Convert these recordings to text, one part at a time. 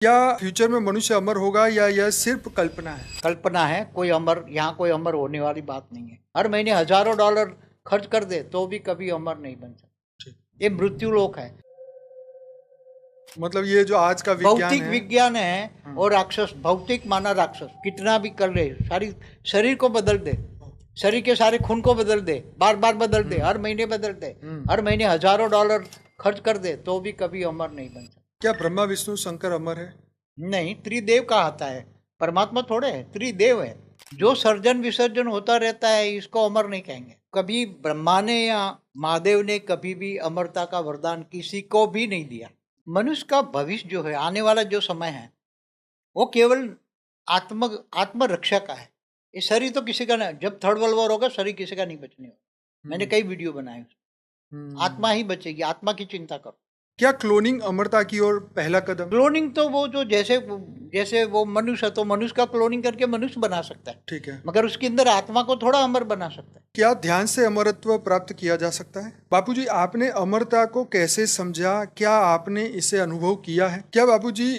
क्या फ्यूचर में मनुष्य अमर होगा या यह सिर्फ कल्पना है? कल्पना है। कोई अमर, यहाँ कोई अमर होने वाली बात नहीं है। हर महीने हजारों डॉलर खर्च कर दे तो भी कभी अमर नहीं बन सकता। ठीक। ये मृत्यु लोक है। मतलब ये जो आज का विज्ञान भौतिक है। विज्ञान है और राक्षस, भौतिक माना राक्षस कितना भी कर ले, सारी शरीर को बदल दे, शरीर के सारे खून को बदल दे, बार बार बदल दे, हर महीने बदल दे, हर महीने हजारों डॉलर खर्च कर दे तो भी कभी अमर नहीं बन सकता। क्या ब्रह्मा विष्णु शंकर अमर है? नहीं, त्रिदेव कहता है। परमात्मा थोड़े है, त्रिदेव है। जो सर्जन विसर्जन होता रहता है इसको अमर नहीं कहेंगे। कभी ब्रह्मा ने या महादेव ने कभी भी अमरता का वरदान किसी को भी नहीं दिया। मनुष्य का भविष्य जो है, आने वाला जो समय है, वो केवल आत्मरक्षा का है। ये शरीर तो किसी का नहीं। जब थर्ड वर्ल्ड वॉर होगा शरीर किसी का नहीं बचने होगा। मैंने कई वीडियो बनाए। आत्मा ही बचेगी। आत्मा की चिंता करो। क्या क्लोनिंग अमरता की ओर पहला कदम? क्लोनिंग तो वो जो जैसे जैसे वो मनुष्य है तो मनुष्य का क्लोनिंग करके मनुष्य बना सकता है, ठीक है। मगर उसके अंदर आत्मा को थोड़ा अमर बना सकता है। क्या ध्यान से अमरत्व प्राप्त किया जा सकता है? बापूजी, आपने अमरता को कैसे समझा? क्या आपने इसे अनुभव किया है? क्या बापूजी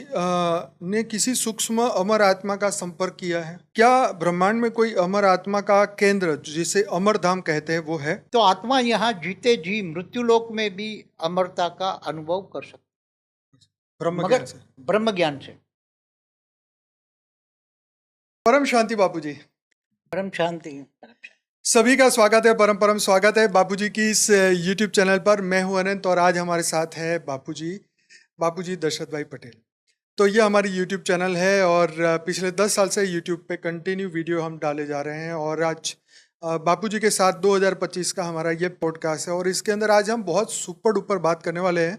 ने किसी सूक्ष्म अमर आत्मा का संपर्क किया है? क्या ब्रह्मांड में कोई अमर आत्मा का केंद्र जिसे अमर धाम कहते हैं वो है? तो आत्मा यहाँ जीते जी मृत्यु लोक में भी अमरता का अनुभव कर सकता है, ब्रह्म ज्ञान मगर से। ब्रह्म ज्ञान से। परम शांति बापूजी। परम शांति, परम शांति। सभी का स्वागत है, परम परम स्वागत है बापूजी की इस YouTube चैनल पर। मैं हूं अनंत और आज हमारे साथ है बापूजी दशरथ भाई पटेल। तो ये हमारी YouTube चैनल है और पिछले 10 साल से YouTube पे कंटिन्यू वीडियो हम डाले जा रहे हैं और आज बापूजी के साथ 2025 का हमारा ये पॉडकास्ट है और इसके अंदर आज हम बहुत सुपर डुपर बात करने वाले हैं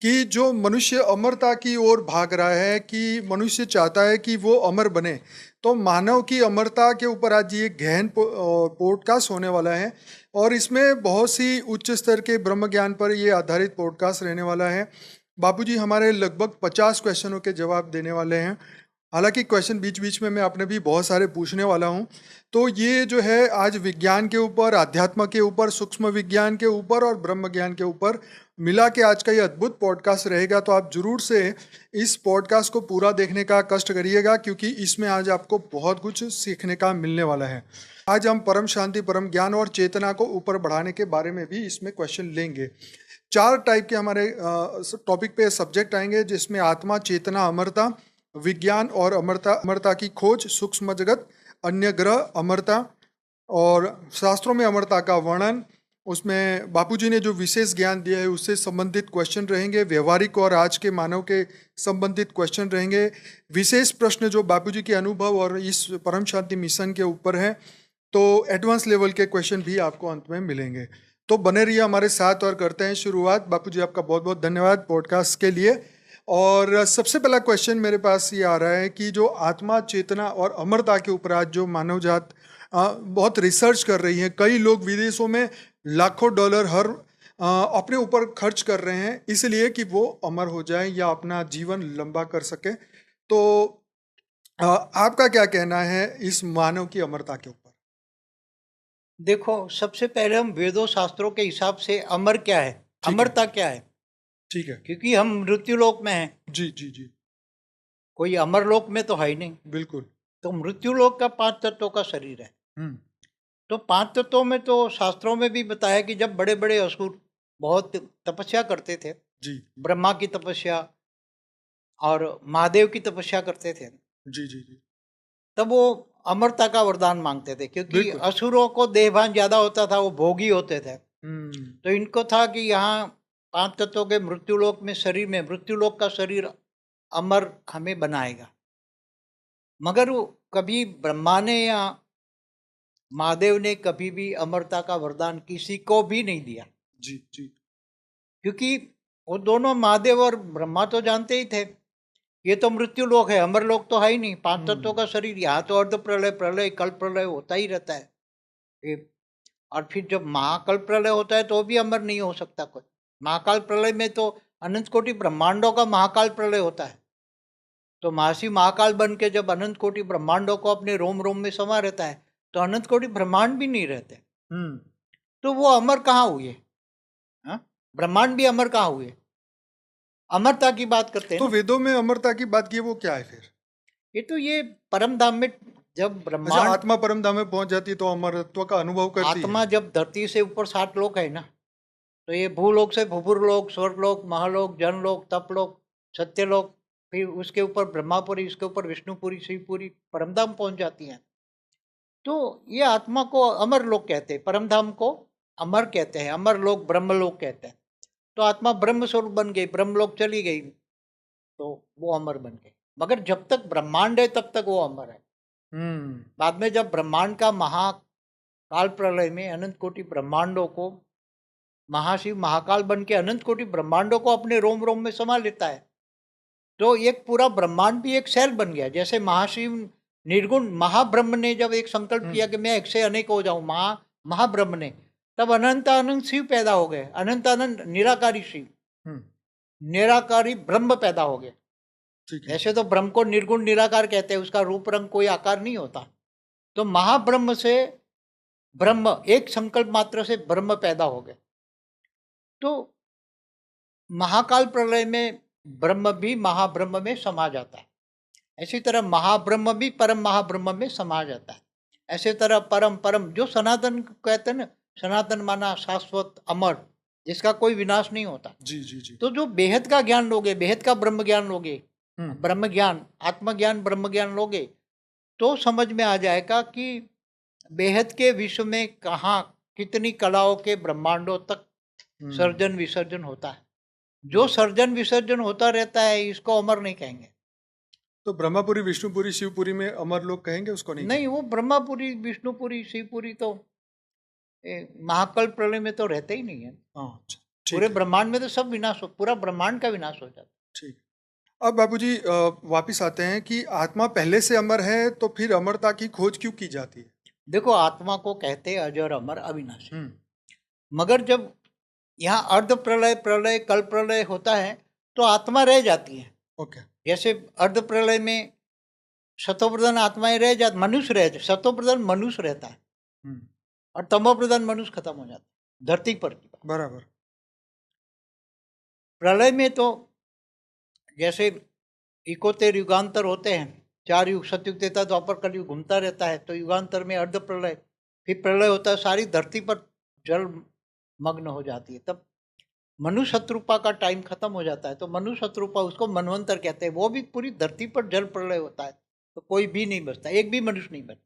कि जो मनुष्य अमरता की ओर भाग रहा है, कि मनुष्य चाहता है कि वो अमर बने, तो मानव की अमरता के ऊपर आज ये गहन पॉडकास्ट होने वाला है और इसमें बहुत सी उच्च स्तर के ब्रह्म ज्ञान पर ये आधारित पॉडकास्ट रहने वाला है। बापूजी हमारे लगभग 50 क्वेश्चनों के जवाब देने वाले हैं। हालांकि क्वेश्चन बीच बीच में मैं अपने भी बहुत सारे पूछने वाला हूं। तो ये जो है आज विज्ञान के ऊपर, अध्यात्म के ऊपर, सूक्ष्म विज्ञान के ऊपर और ब्रह्म ज्ञान के ऊपर मिला के आज का ये अद्भुत पॉडकास्ट रहेगा। तो आप जरूर से इस पॉडकास्ट को पूरा देखने का कष्ट करिएगा क्योंकि इसमें आज आपको बहुत कुछ सीखने का मिलने वाला है। आज हम परम शांति, परम ज्ञान और चेतना को ऊपर बढ़ाने के बारे में भी इसमें क्वेश्चन लेंगे। 4 टाइप के हमारे टॉपिक पे सब्जेक्ट आएंगे जिसमें आत्मा, चेतना, अमरता, विज्ञान और अमरता की खोज, सूक्ष्म जगत, अन्य ग्रह, अमरता और शास्त्रों में अमरता का वर्णन। उसमें बापूजी ने जो विशेष ज्ञान दिया है उससे संबंधित क्वेश्चन रहेंगे। व्यवहारिक और आज के मानव के संबंधित क्वेश्चन रहेंगे। विशेष प्रश्न जो बापूजी के अनुभव और इस परम शांति मिशन के ऊपर है, तो एडवांस लेवल के क्वेश्चन भी आपको अंत में मिलेंगे। तो बने रहिए हमारे साथ और करते हैं शुरुआत। बापूजी आपका बहुत बहुत धन्यवाद पॉडकास्ट के लिए। और सबसे पहला क्वेश्चन मेरे पास ये आ रहा है कि जो आत्मा, चेतना और अमरता के ऊपर आज जो मानव जात बहुत रिसर्च कर रही है, कई लोग विदेशों में लाखों डॉलर हर अपने ऊपर खर्च कर रहे हैं इसलिए कि वो अमर हो जाए या अपना जीवन लंबा कर सके। तो आपका क्या कहना है इस मानव की अमरता के ऊपर? देखो, सबसे पहले हम वेदों शास्त्रों के हिसाब से अमर क्या है, अमरता क्या है, ठीक है। क्योंकि हम मृत्यु लोक में हैं। जी जी जी। कोई अमर लोक में तो है ही नहीं। बिल्कुल। तो मृत्यु लोक का 5 तत्वों का शरीर है। तो 5 तत्वों में तो शास्त्रों में भी बताया कि जब बड़े बड़े असुर बहुत तपस्या करते थे, जी ब्रह्मा की तपस्या और महादेव की तपस्या करते थे, जी जी जी। तब वो अमरता का वरदान मांगते थे, क्योंकि बिल्कुल। असुरों को देहभान ज्यादा होता था, वो भोगी होते थे। हम्म। तो इनको था कि यहाँ 5 तत्वों के मृत्युलोक में शरीर में, मृत्युलोक का शरीर अमर हमें बनाएगा। मगर वो कभी ब्रह्मा ने या महादेव ने कभी भी अमरता का वरदान किसी को भी नहीं दिया। जी जी। क्योंकि वो दोनों, महादेव और ब्रह्मा, तो जानते ही थे ये तो मृत्यु लोक है, अमर लोक तो है ही नहीं। 5 तत्वों का शरीर, यहाँ तो अर्ध प्रलय, प्रलय, कल्प प्रलय होता ही रहता है ये। और फिर जब महाकाल प्रलय होता है तो भी अमर नहीं हो सकता कोई। महाकाल प्रलय में तो अनंत कोटि ब्रह्मांडों का महाकाल प्रलय होता है। तो महर्षि महाकाल बन के जब अनंत कोटि ब्रह्मांडों को अपने रोम रोम में समा रहता है तो अनंत कोटि ब्रह्मांड भी नहीं रहते। तो वो अमर कहाँ हुए? हाँ? ब्रह्मांड भी अमर कहाँ हुए? अमरता की बात करते हैं तो ना। वेदों में अमरता की बात की है, वो क्या है फिर? ये परम धाम में जब अच्छा, ब्रह्मांड, आत्मा परम धाम में पहुंच जाती है तो अमरत्व का अनुभव करती है। आत्मा जब धरती से ऊपर 7 लोक है ना, तो ये भूलोक से भूपुरलोक, स्वर्गलोक, महालोक, जनलोक, तपलोक, सत्यलोक, फिर उसके ऊपर ब्रह्मापुरी, इसके ऊपर विष्णुपुरी, शिवपुरी, परमधाम पहुंच जाती हैं। तो ये आत्मा को अमर लोक कहते हैं, परमधाम को अमर कहते हैं, अमर लोक ब्रह्मलोक कहते हैं। तो आत्मा ब्रह्म स्वरूप बन गई, ब्रह्मलोक चली गई, तो वो अमर बन गई। मगर जब तक ब्रह्मांड है तब तक वो अमर है। बाद में जब ब्रह्मांड का महाकाल प्रलय में अनंत कोटि ब्रह्मांडों को महाशिव महाकाल बन के अनंत कोटि ब्रह्मांडों को अपने रोम रोम में समा लेता है, तो एक पूरा ब्रह्मांड भी एक सेल बन गया। जैसे महाशिव निर्गुण महाब्रह्म ने जब एक संकल्प किया कि मैं एक से अनेक हो जाऊं, महाब्रह्म ने, तब अनंत अनंत शिव पैदा हो गए, अनंत अनंत निराकारी शिव, निराकारी ब्रह्म पैदा हो गए। ऐसे तो ब्रह्म को निर्गुण निराकार कहते हैं, उसका रूप रंग कोई आकार नहीं होता। तो महाब्रह्म से ब्रह्म, एक संकल्प मात्र से ब्रह्म पैदा हो गए। तो महाकाल प्रलय में ब्रह्म भी महाब्रह्म में समा जाता है, ऐसी तरह महाब्रह्म भी परम महाब्रह्म में समा जाता है। ऐसे तरह परम परम जो सनातन कहते हैं ना, सनातन माना शाश्वत अमर, जिसका कोई विनाश नहीं होता। जी जी जी। तो जो बेहद का ज्ञान लोगे, बेहद का ब्रह्म ज्ञान लोगे, ब्रह्म ज्ञान, आत्मज्ञान, ब्रह्म ज्ञान लोगे, तो समझ में आ जाएगा कि बेहद के विश्व में कहाँ कितनी कलाओं के ब्रह्मांडों तक सर्जन विसर्जन होता है। जो सर्जन विसर्जन होता रहता है, इसको अमर नहीं कहेंगे। तो ब्रह्मापुरी, विष्णुपुरी, शिवपुरी में अमर लोग कहेंगे उसको? नहीं, वो ब्रह्मापुरी, विष्णुपुरी, शिवपुरी तो महाकाल प्रलय में तो रहते ही नहीं है। पूरे ब्रह्मांड में तो सब विनाश हो, पूरा ब्रह्मांड का विनाश हो जाता। ठीक। अब बाबूजी वापिस आते हैं कि आत्मा पहले से अमर है, तो फिर अमरता की खोज क्यों की जाती है? देखो, आत्मा को कहते हैं अजर, अमर, अविनाशी। मगर जब यहाँ अर्ध प्रलय, प्रलय, कल प्रलय होता है तो आत्मा रह जाती है। ओके। जैसे अर्ध प्रलय में सतोप्रधान आत्माएं रह जाती, मनुष्य रहते, सतोप्रधान मनुष्य रहता है, और तमोप्रधान मनुष्य खत्म हो जाता है, धरती पर की बात। बराबर। प्रलय में तो जैसे इकोतेर युगांतर होते हैं, 4 युग, सतयुग, त्रेता, द्वापर, कलयुग घूमता रहता है। तो युगांतर में अर्ध प्रलय, फिर प्रलय होता है, सारी धरती पर जल मग्न हो जाती है, तब मनुष्य शत्रुपा का टाइम खत्म हो जाता है। तो मनुष्य शत्रुपा, उसको मनवंतर कहते हैं, वो भी पूरी धरती पर जल प्रलय होता है, तो कोई भी नहीं बचता, एक भी मनुष्य नहीं बचता,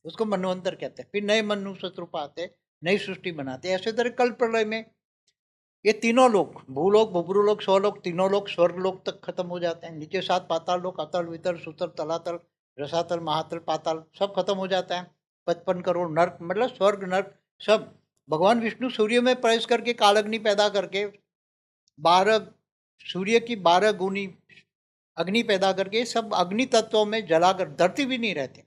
उसको मनवंतर कहते हैं। फिर नए मनुष्य शत्रुपा आते, नई सृष्टि बनाते। ऐसे तरह कल प्रलय में ये तीनों लोग, भूलोक, भूपुरलोक, स्वलोक, तीनों लोग स्वर्गलोक तक खत्म हो जाते हैं। नीचे 7 पाताल लोक, अतल, वितल, सुतल, तलातल, रसातल, महातल, पाताल, सब खत्म हो जाता है। 55 करोड़ नर्क, मतलब स्वर्ग नर्क सब। भगवान विष्णु सूर्य में प्रवेश करके कालअग्नि पैदा करके 12 सूर्य की 12 गुनी अग्नि पैदा करके सब अग्नि तत्वों में जलाकर धरती भी नहीं रहती।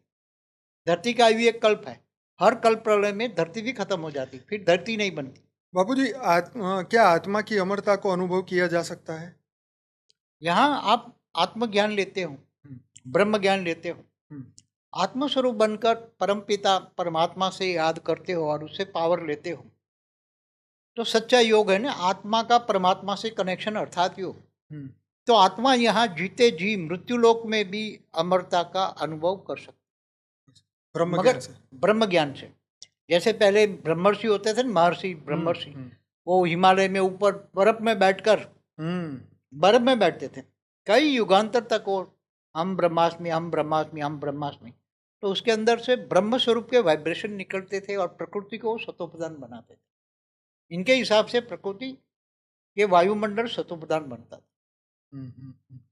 धरती का भी एक कल्प है, हर कल्प प्रलय में धरती भी खत्म हो जाती, फिर धरती नहीं बनती। बापूजी, क्या आत्मा की अमरता को अनुभव किया जा सकता है? यहाँ आप आत्मज्ञान लेते हो, ब्रह्म ज्ञान लेते हो, आत्मस्वरूप बनकर परमपिता परमात्मा से याद करते हो और उससे पावर लेते हो, तो सच्चा योग है ना, आत्मा का परमात्मा से कनेक्शन, अर्थात योग। तो आत्मा यहाँ जीते जी मृत्युलोक में भी अमरता का अनुभव कर सकते, मगर ब्रह्म ज्ञान से। जैसे पहले ब्रह्मर्षि होते थे ना, महर्षि, ब्रह्मर्षि, वो हिमालय में ऊपर बर्फ में बैठकर बर्फ में बैठते थे कई युगांतर तक, वो हम ब्रह्मास्मि, हम ब्रह्मास्मि, हम ब्रह्मास्मि। तो उसके अंदर से ब्रह्म स्वरूप के वाइब्रेशन निकलते थे और प्रकृति को सतोप्रधान बनाते थे। इनके हिसाब से प्रकृति के वायुमंडल सतोप्रधान बनता था।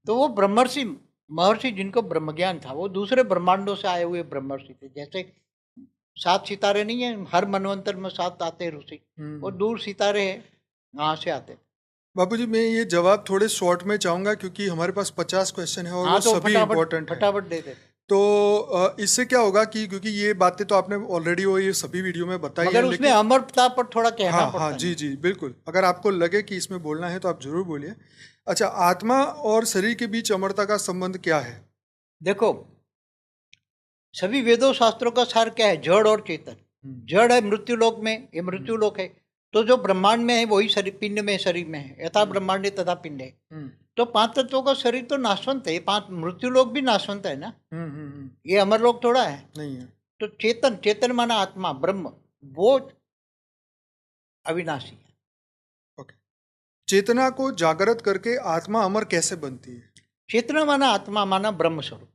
तो वो ब्रह्मर्षि, महर्षि, जिनको ब्रह्म ज्ञान था, वो दूसरे ब्रह्मांडों से आए हुए ब्रह्मर्षि थे। जैसे 7 सितारे नहीं है, हर मनवंतर में 7 आते हैं ऋषि, वो दूर सितारे हैं, वहाँ से आते। बापूजी, मैं ये जवाब थोड़े शॉर्ट में चाहूंगा क्योंकि हमारे पास 50 क्वेश्चन है और वो तो सभी इम्पोर्टेंट है। फटाफट दे दे। तो इससे क्या होगा कि क्योंकि ये बातें तो आपने ऑलरेडी वो ये सभी वीडियो में बताई है, मगर उसमें अमरता पर थोड़ा कहना पड़ता है। जी जी बिल्कुल, अगर आपको लगे कि इसमें बोलना है तो आप जरूर बोलिए। अच्छा, आत्मा और शरीर के बीच अमरता का संबंध क्या है? देखो, सभी वेदों शास्त्रों का सार क्या है? जड़ और चेतन। जड़ है मृत्युलोक में, ये मृत्युलोक है, तो जो ब्रह्मांड में है वही शरीर पिंड में शरीर में है, यथा ब्रह्मांड तथा पिंड है। तो 5 तत्वों का शरीर तो नाशवंत है, 5 मृत्यु लोक भी नाशवंत है ना, ये अमर लोक थोड़ा है, नहीं है। तो चेतन, चेतन माना आत्मा ब्रह्म, वो अविनाशी है। ओके, चेतना को जागृत करके आत्मा अमर कैसे बनती है? चेतना माना आत्मा माना ब्रह्म स्वरूप।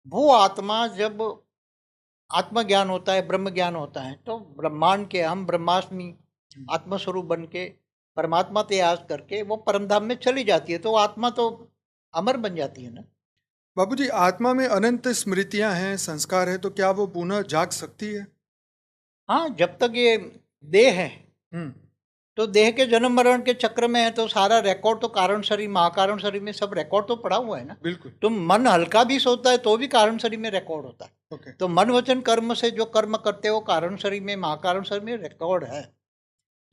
वो आत्मा जब आत्मज्ञान होता है, ब्रह्म ज्ञान होता है, तो ब्रह्मांड के हम ब्रह्मास्मि आत्मस्वरूप बन के परमात्मा त्याग करके वो परमधाम में चली जाती है, तो आत्मा तो अमर बन जाती है ना। बाबूजी, आत्मा में अनंत स्मृतियां हैं, संस्कार है, तो क्या वो पुनः जाग सकती है? हाँ, जब तक ये देह है, तो देह के जन्म मरण के चक्र में है, तो सारा रिकॉर्ड तो कारण शरीर, महाकारण शरीर में सब रिकॉर्ड तो पड़ा हुआ है ना। बिल्कुल। तो मन हल्का भी सोता है तो भी कारण शरीर में रिकॉर्ड होता है। ओके। तो मन वचन कर्म से जो कर्म करते हो कारण शरीर में, महाकारण शरीर में रिकॉर्ड है।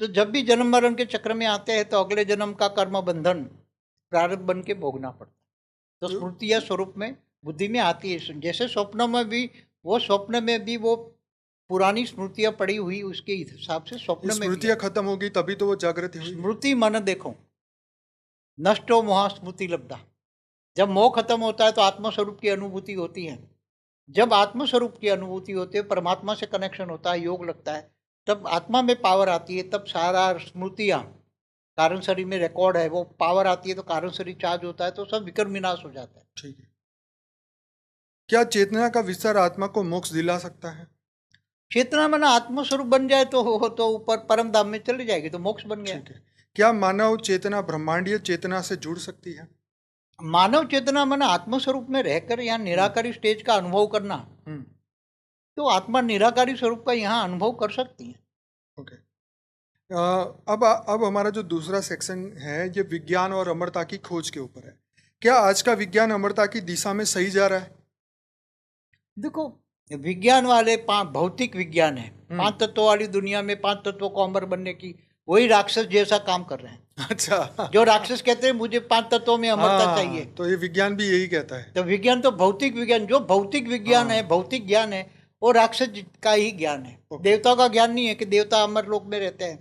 तो जब भी जन्म मरण के चक्र में आते हैं तो अगले जन्म का कर्म बंधन प्रारब्ध बन के भोगना पड़ता है। तो स्मृति या स्वरूप में बुद्धि में आती है, जैसे स्वप्नों में भी, वो स्वप्न में भी वो पुरानी स्मृतियां पड़ी हुई, उसके हिसाब से स्वप्न में स्मृतियां खत्म होगी तभी तो वो जागृति हुई। स्मृति मन देखो, नष्टो मोह स्मृति लब्धा। जब मोह खत्म होता है तो आत्मस्वरूप की अनुभूति होती है। जब आत्मस्वरूप की अनुभूति होती है, परमात्मा से कनेक्शन होता है, योग लगता है, तब आत्मा में पावर आती है, तब सारा स्मृतियाँ कारण शरीर में रिकॉर्ड है, वो पावर आती है तो कारण शरीर चार्ज होता है, तो सब विकर्म विनाश हो जाता है। ठीक है। क्या चेतना का विस्तार आत्मा को मोक्ष दिला सकता है? चेतना माना आत्मस्वरूप बन जाए तो हो तो ऊपर परम धाम में चली जाएगी, तो मोक्ष बन गया। ठीक है। क्या मानव चेतना ब्रह्मांडीय चेतना से जुड़ सकती है? मानव चेतना माना आत्मस्वरूप में रहकर यहाँ निराकारी स्टेज का अनुभव करना, तो आत्मा निराकारी स्वरूप का यहाँ अनुभव कर सकती है। ओके। अब हमारा जो दूसरा सेक्शन है ये विज्ञान और अमरता की खोज के ऊपर है। क्या आज का विज्ञान अमरता की दिशा में सही जा रहा है? देखो, विज्ञान वाले भौतिक विज्ञान है, 5 तत्वों वाली दुनिया में 5 तत्वों को अमर बनने की, वही राक्षस जैसा काम कर रहे हैं। अच्छा। जो राक्षस कहते हैं मुझे 5 तत्वों में अमरता चाहिए, तो ये विज्ञान भी यही कहता है। तो विज्ञान तो भौतिक विज्ञान, जो भौतिक विज्ञान है, भौतिक ज्ञान है, वो राक्षस का ही ज्ञान है। देवताओं का ज्ञान नहीं है कि देवता अमर लोक में रहते हैं,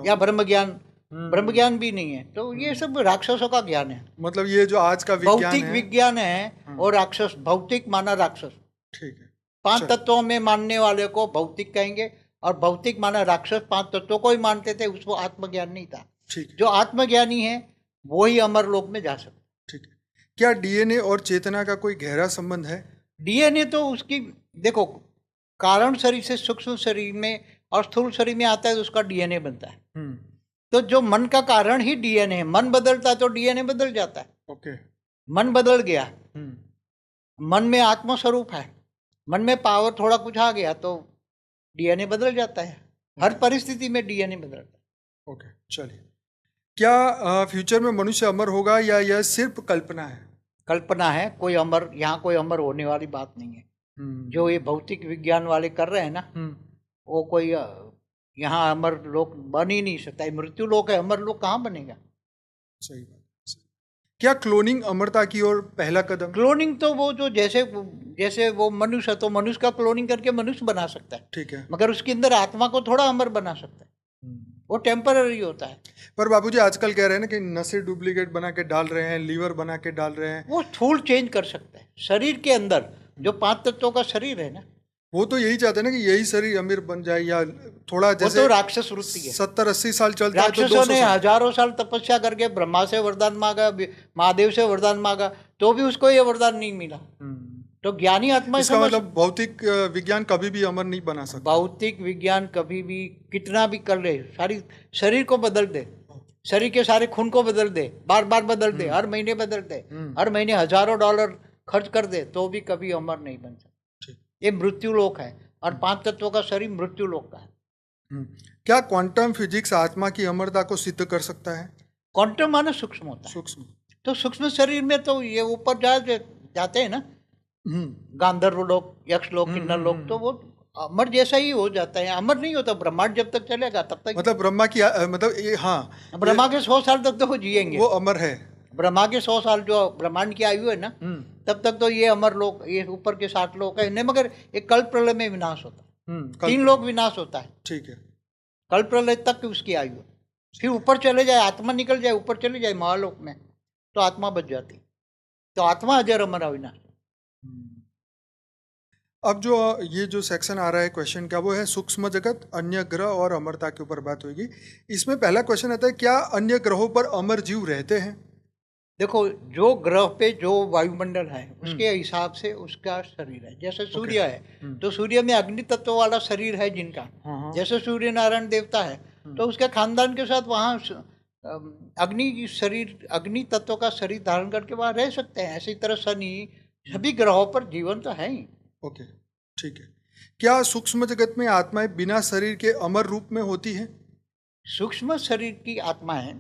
या ब्रह्म ज्ञान भी नहीं है। तो ये सब राक्षसों का ज्ञान है। मतलब ये जो आज का भौतिक विज्ञान है और राक्षस, भौतिक माना राक्षस। ठीक है। 5 तत्वों में मानने वाले को भौतिक कहेंगे, और भौतिक माना राक्षस 5 तत्वों को ही मानते थे, उसको आत्मज्ञान नहीं था। ठीक। जो आत्मज्ञानी है वो ही अमर लोक में जा सकता। ठीक है। क्या डीएनए और चेतना का कोई गहरा संबंध है? डीएनए तो उसकी, देखो, कारण शरीर से सूक्ष्म शरीर में और स्थूल शरीर में आता है तो उसका डीएनए बनता है। तो जो मन का कारण ही डीएनए है, मन बदलता है तो डीएनए बदल जाता है। ओके। मन बदल गया, मन में आत्मस्वरूप है, मन में पावर थोड़ा कुछ आ गया तो डीएनए बदल जाता है। हर परिस्थिति में डीएनए बदलता है। ओके, चलिए। क्या फ्यूचर में मनुष्य अमर होगा या यह सिर्फ कल्पना है? कल्पना है, कोई अमर, यहाँ कोई अमर होने वाली बात नहीं है। जो ये भौतिक विज्ञान वाले कर रहे हैं ना, वो कोई यहाँ अमर लोक बन ही नहीं सकता। मृत्यु लोक है, अमर लोक कहाँ बनेगा? सही बात। क्या क्लोनिंग अमरता की ओर पहला कदम? क्लोनिंग तो वो जो जैसे वो मनुष्य है तो मनुष्य का क्लोनिंग करके मनुष्य बना सकता है। ठीक है। मगर उसके अंदर आत्मा को थोड़ा अमर बना सकता है, वो टेम्पररी होता है। पर बाबूजी आजकल कह रहे हैं ना कि नसें डुप्लीकेट बना के डाल रहे हैं, लीवर बना के डाल रहे हैं। वो स्थूल चेंज कर सकता है। शरीर के अंदर जो 5 तत्वों का शरीर है ना, वो तो यही चाहते हैं ना कि यही शरीर अमीर बन जाए, या थोड़ा जैसे वो तो राक्षस वृत्ति है। 70-80 साल चलता है तो राक्षसों ने हजारों साल तपस्या करके ब्रह्मा से वरदान मांगा, महादेव से वरदान मांगा, तो भी उसको ये वरदान नहीं मिला। तो ज्ञानी आत्मा, इसका मतलब भौतिक विज्ञान कभी भी अमर नहीं बना सकता। भौतिक विज्ञान कभी भी कितना भी कर ले, सारी शरीर को बदल दे, शरीर के सारे खून को बदल दे, बार बार बदल दे, हर महीने बदल दे, हर महीने हजारों डॉलर खर्च कर दे, तो भी कभी अमर नहीं बन सकता। ये मृत्यु लोक है, और 5 तत्वों का शरीर मृत्यु लोक का है। क्या क्वांटम फिजिक्स आत्मा की अमरता को सिद्ध कर सकता है? क्वांटम माने सूक्ष्म होता है। सूक्ष्म, तो सूक्ष्म शरीर में तो ये ऊपर जाते हैं ना, गांधर्व लोक, यक्ष लोक, किन्नर लोक, तो वो अमर जैसा ही हो जाता है। अमर नहीं होता, ब्रह्मांड जब तक चलेगा तब तक। मतलब ब्रह्मा की मतलब ये, हाँ, ब्रह्मा के 100 साल तक तो वो जिएंगे, वो अमर है। ब्रह्मा के 100 साल जो ब्रह्मांड की आयु है ना, तब तक तो ये अमर लोक, ये ऊपर के 60 लोक है नहीं। मगर एक कल्प प्रलय में विनाश होता है, 3 लोक विनाश होता है। ठीक है। कल प्रलय तक उसकी आयु। फिर ऊपर चले जाए, आत्मा निकल जाए, ऊपर चले जाए महालोक में, तो आत्मा बच जाती। तो आत्मा अजर अमर अविनाशी। अब जो ये जो सेक्शन आ रहा है क्वेश्चन का, वो है सूक्ष्म जगत, अन्य ग्रह और अमरता के ऊपर बात होगी। इसमें पहला क्वेश्चन आता है, क्या अन्य ग्रहों पर अमर जीव रहते हैं? देखो, जो ग्रह पे जो वायुमंडल है उसके हिसाब से उसका शरीर है। जैसे सूर्य है तो सूर्य में अग्नि तत्व वाला शरीर है जिनका, जैसे सूर्य नारायण देवता है तो उसके खानदान के साथ वहाँ अग्नि शरीर, अग्नि तत्व का शरीर धारण करके वहाँ रह सकते हैं। ऐसी तरह शनि, सभी ग्रहों पर जीवन तो है ही। ओके, ठीक है। क्या सूक्ष्म जगत में आत्माएं बिना शरीर के अमर रूप में होती हैं? सूक्ष्म शरीर की आत्मा है,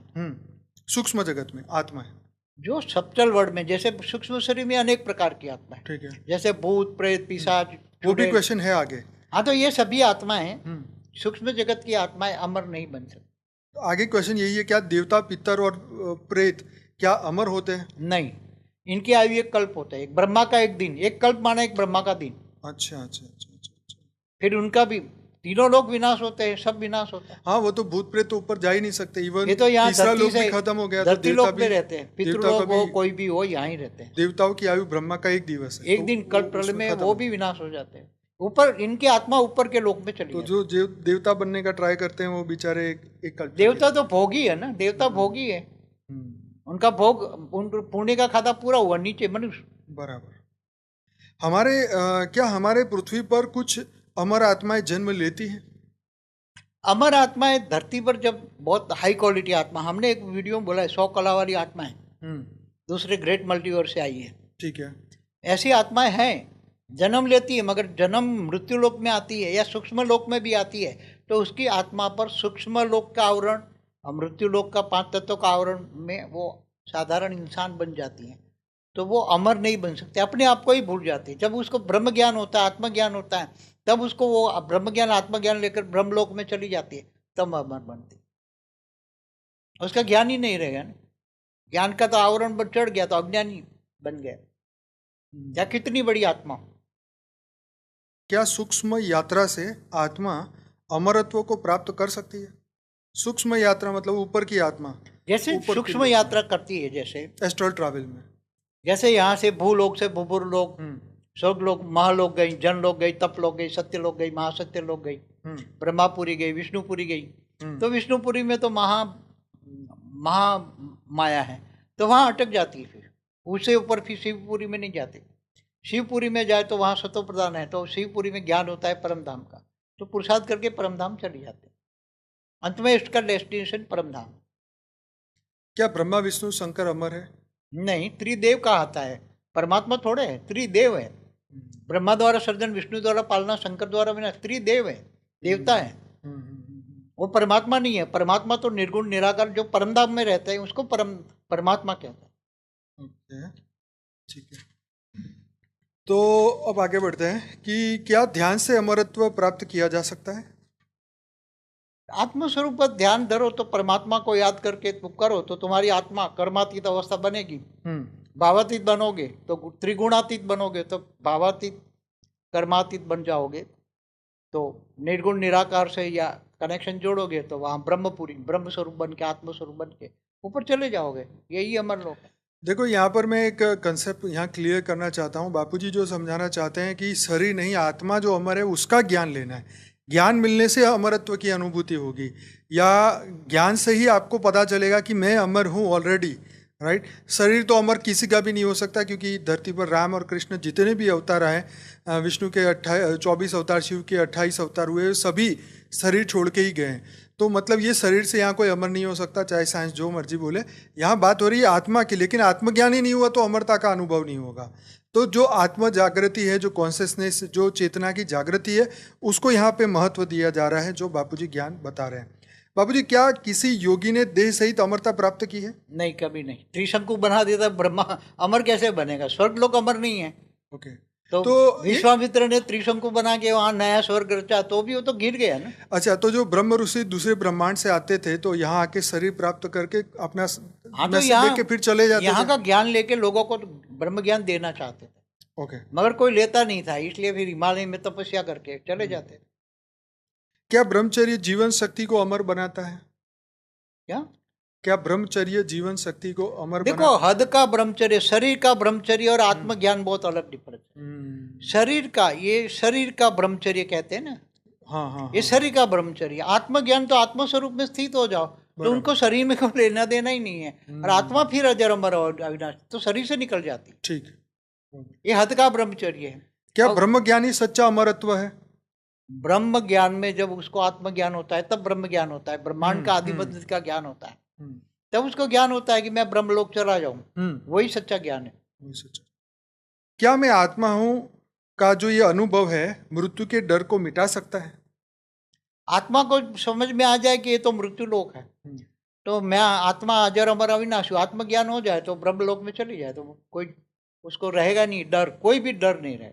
सूक्ष्म जगत में आत्माएं जो सब्टल वर्ल्ड में, जैसे सूक्ष्म शरीर में अनेक प्रकार की आत्मा है, ठीक है, जैसे भूत प्रेत पिशाच, वो भी क्वेश्चन है आगे। हाँ, तो ये सभी आत्माएं, सूक्ष्म जगत की आत्माएं अमर नहीं बन सकती। तो आगे क्वेश्चन यही है, क्या देवता, पितर और प्रेत क्या अमर होते हैं? नहीं, इनकी आयु एक कल्प होता है, एक ब्रह्मा का एक दिन, एक कल्प माना एक ब्रह्मा का दिन। अच्छा अच्छा अच्छा अच्छा। फिर उनका भी तीनों लोग विनाश होते हैं, सब विनाश होता है। हाँ, वो तो भूत प्रेत तो ऊपर जा ही नहीं सकते। इवन ये तो यहाँ तीसरा धरती लोक से, भी खत्म हो गया, धरती तो लोक देवता में भी रहते हैं, देवता पितृलोक का हो भी, कोई भी हो, यहाँ ही रहते हैं। देवताओं की आयु ब्रह्मा का एक दिवस है, एक तो दिन कल्प प्रलय उसमें में खत्म वो हो। भी विनाश हो जाते हैं। ऊपर इनकी आत्मा ऊपर के लोक में चली तो जाती है। जो देवता बनने का ट्राई करते हैं वो बेचारे एक कल्प देवता तो भोगी है ना, देवता भोगी है, उनका भोग, उन पुण्य का खाता पूरा हुआ, नीचे मनुष्य। बराबर। क्या हमारे पृथ्वी पर कुछ अमर आत्माएं जन्म लेती हैं? अमर आत्माएं धरती पर, जब बहुत हाई क्वालिटी आत्मा, हमने एक वीडियो में बोला है 100 कला वाली आत्माएं दूसरे ग्रेट मल्टीवर्स से आई है, ठीक है, ऐसी आत्माएं हैं, जन्म लेती है, मगर जन्म मृत्यु लोक में आती है या सूक्ष्म लोक में भी आती है, तो उसकी आत्मा पर सूक्ष्म लोक का आवरण और मृत्यु लोक का 5 तत्वों का आवरण में वो साधारण इंसान बन जाती है। तो वो अमर नहीं बन सकते, अपने आप को ही भूल जाते हैं। जब उसको ब्रह्म ज्ञान होता है, आत्मज्ञान होता है, तब उसको वो ब्रह्म ज्ञान आत्मज्ञान लेकर ब्रह्मलोक में चली जाती है, तब अमर बनती। उसका ज्ञान ही नहीं रहेगा ना, ज्ञान का तो आवरण पर चढ़ गया तो अज्ञानी बन गया, या कितनी बड़ी आत्मा। क्या सूक्ष्म यात्रा से आत्मा अमरत्व को प्राप्त कर सकती है? सूक्ष्म यात्रा मतलब ऊपर की आत्मा, जैसे सूक्ष्म यात्रा करती है, जैसे एस्ट्रल ट्रैवल में, जैसे यहाँ से भूलोक से भूपुर लोक, स्वर्ग लोक, महालोक गई, जन लोक गई, तप लोक गई, सत्य लोक गई, महासत्य लोक गई, ब्रह्मापुरी गई, विष्णुपुरी गई। तो विष्णुपुरी में तो महा माया है, तो वहाँ अटक जाती है। फिर उससे ऊपर फिर शिवपुरी में नहीं जाते। शिवपुरी में जाए तो वहाँ सतो प्रधान है, तो शिवपुरी में ज्ञान होता है परमधाम का, तो पुरुषार्थ करके परमधाम चले जाते। अंत में इसका डेस्टिनेशन परमधाम। क्या ब्रह्मा विष्णु शंकर अमर है? नहीं, त्रिदेव कहाता है, परमात्मा थोड़े है, त्रिदेव है। ब्रह्मा द्वारा सर्जन, विष्णु द्वारा पालना, शंकर द्वारा विनाश, त्रिदेव है, देवता है। वो परमात्मा नहीं है। परमात्मा तो निर्गुण निराकार जो परमधाम में रहते हैं उसको परमात्मा कहते हैं। ओके, ठीक है। तो अब आगे बढ़ते हैं कि क्या ध्यान से अमरत्व प्राप्त किया जा सकता है? आत्मस्वरूप पर ध्यान धरो तो परमात्मा को याद करके तुम करो तो तुम्हारी आत्मा कर्मातीत अवस्था बनेगी। भावातीत बनोगे तो त्रिगुणातीत बनोगे, तो भावातीत कर्मातीत बन जाओगे, तो निर्गुण निराकार से या कनेक्शन जोड़ोगे तो वहाँ ब्रह्मपुरी, ब्रह्म स्वरूप बन के, आत्मस्वरूप बन के ऊपर चले जाओगे। यही अमर लोक है। देखो, यहाँ पर मैं एक कंसेप्ट यहाँ क्लियर करना चाहता हूँ। बापूजी जो समझाना चाहते हैं कि शरीर नहीं, आत्मा जो अमर है उसका ज्ञान लेना है। ज्ञान मिलने से अमरत्व की अनुभूति होगी, या ज्ञान से ही आपको पता चलेगा कि मैं अमर हूँ ऑलरेडी, राइट। शरीर तो अमर किसी का भी नहीं हो सकता, क्योंकि धरती पर राम और कृष्ण जितने भी अवतार आए, विष्णु के 24 अवतार, शिव के 28 अवतार हुए, सभी शरीर छोड़ के ही गए। तो मतलब ये शरीर से यहाँ कोई अमर नहीं हो सकता, चाहे साइंस जो मर्जी बोले। यहाँ बात हो रही है आत्मा की, लेकिन आत्मज्ञान ही नहीं हुआ तो अमरता का अनुभव नहीं होगा। तो जो आत्म जागृति है, जो कॉन्शियसनेस, जो चेतना की जागृति है, उसको यहाँ पे महत्व दिया जा रहा है, जो बापूजी ज्ञान बता रहे हैं। बापूजी, क्या किसी योगी ने देह सहित अमरता प्राप्त की है? नहीं, कभी नहीं। त्रिशंकु बना देता ब्रह्मा, अमर कैसे बनेगा? स्वर्ग लोग अमर नहीं है। ओके, तो विश्वामित्र ने त्रिशंकु बना के वहाँ नया स्वर्ग रचा, तो भी वो तो गिर गया ना। अच्छा, तो जो ब्रह्म ऋषि दूसरे ब्रह्मांड से आते थे, तो यहाँ आके शरीर प्राप्त करके अपना मैसेज लेके फिर चले जाते थे। यहाँ का ज्ञान लेके लोगों को ब्रह्म ज्ञान देना चाहते थे। ओके, मगर कोई लेता नहीं था, इसलिए फिर हिमालय में तपस्या करके चले जाते थे। क्या ब्रह्मचर्य जीवन शक्ति को अमर बनाता है? क्या? क्या ब्रह्मचर्य जीवन शक्ति को अमर देखो, हद का ब्रह्मचर्य, शरीर का ब्रह्मचर्य और आत्मज्ञान बहुत अलग डिफरेंस है। शरीर का ब्रह्मचर्य कहते हैं ना, हाँ हाँ ये शरीर का ब्रह्मचर्य। आत्मज्ञान तो आत्म स्वरूप में स्थित हो जाओ, तो उनको शरीर में कोई लेना देना ही नहीं है, और आत्मा फिर अजर अमर और अविनाशी, तो शरीर से निकल जाती। ठीक। ये हद का ब्रह्मचर्य है। क्या ब्रह्म ज्ञान ही सच्चा अमरत्व है? ब्रह्म ज्ञान में जब उसको आत्मज्ञान होता है तब ब्रह्म ज्ञान होता है, ब्रह्मांड का आदिबद्ध का ज्ञान होता है, तब उसको ज्ञान होता है कि मैं ब्रह्मलोक चला जाऊं। वही सच्चा ज्ञान है। वही सच्चा। क्या मैं आत्मा हूं का जो ये अनुभव है मृत्यु के डर को मिटा सकता है? आत्मा को समझ में आ जाए कि ये तो मृत्यु लोक है, तो मैं आत्मा अजर अमर अविनाशी, आत्मज्ञान हो जाए तो ब्रह्मलोक में चली जाए, तो कोई उसको रहेगा नहीं डर, कोई भी डर नहीं रहे।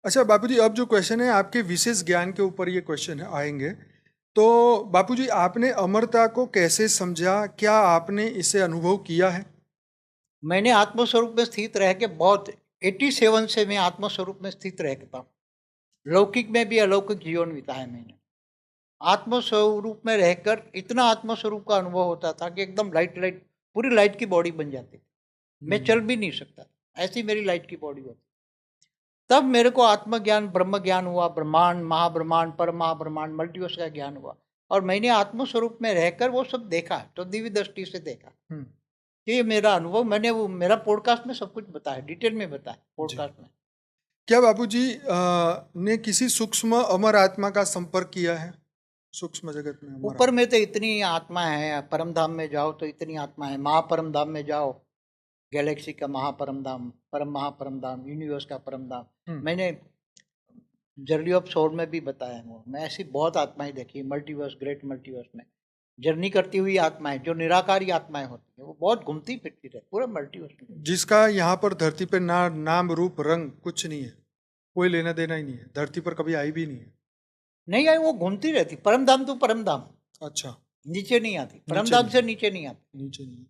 अच्छा बापूजी, अब जो क्वेश्चन है आपके विशेष ज्ञान के ऊपर ये क्वेश्चन है आएंगे। तो बापूजी, आपने अमरता को कैसे समझा? क्या आपने इसे अनुभव किया है? मैंने आत्मस्वरूप में स्थित रह के बहुत 87 से मैं आत्मस्वरूप में स्थित रहता हूँ। लौकिक में भी अलौकिक जीवन बिताया मैंने। आत्मस्वरूप में रहकर इतना आत्मस्वरूप का अनुभव होता था कि एकदम लाइट पूरी लाइट की बॉडी बन जाती थी। मैं चल भी नहीं सकता, ऐसी मेरी लाइट की बॉडी होती। तब मेरे को आत्मज्ञान, ब्रह्म ज्ञान हुआ, ब्रह्मांड, महाब्रह्मांड, परम महाब्रह्मांड, मल्टीवर्स का ज्ञान हुआ, और मैंने आत्मस्वरूप में रहकर वो सब देखा, तो दिव्य दृष्टि से देखा। ये मेरा अनुभव, मैंने वो मेरा पॉडकास्ट में सब कुछ बताया, डिटेल में बताया पॉडकास्ट में। क्या बापूजी ने किसी सूक्ष्म अमर आत्मा का संपर्क किया है? सूक्ष्म जगत में ऊपर में तो इतनी आत्मा है, परम धाम में जाओ तो इतनी आत्मा है, महापरम धाम में जाओ, गैलेक्सी का महापरम धाम, परम महापरम धाम, यूनिवर्स का परम धाम, मैंने जर्नी ऑफ सोल में भी बताया है। मैं ऐसी बहुत आत्माएं देखी, मल्टीवर्स, ग्रेट मल्टीवर्स में जर्नी करती हुई आत्माएं, जो निराकारी आत्माएं होती है, वो बहुत घूमती फिरती रहती पूरे मल्टीवर्स में। जिसका यहाँ पर धरती पे ना नाम रूप रंग कुछ नहीं है, कोई लेना देना ही नहीं है, धरती पर कभी आई भी नहीं है। नहीं आई, वो घूमती रहती। परम धाम तो परम धाम, अच्छा, नीचे नहीं आती, परम धाम से नीचे नहीं आती। नीचे नहीं।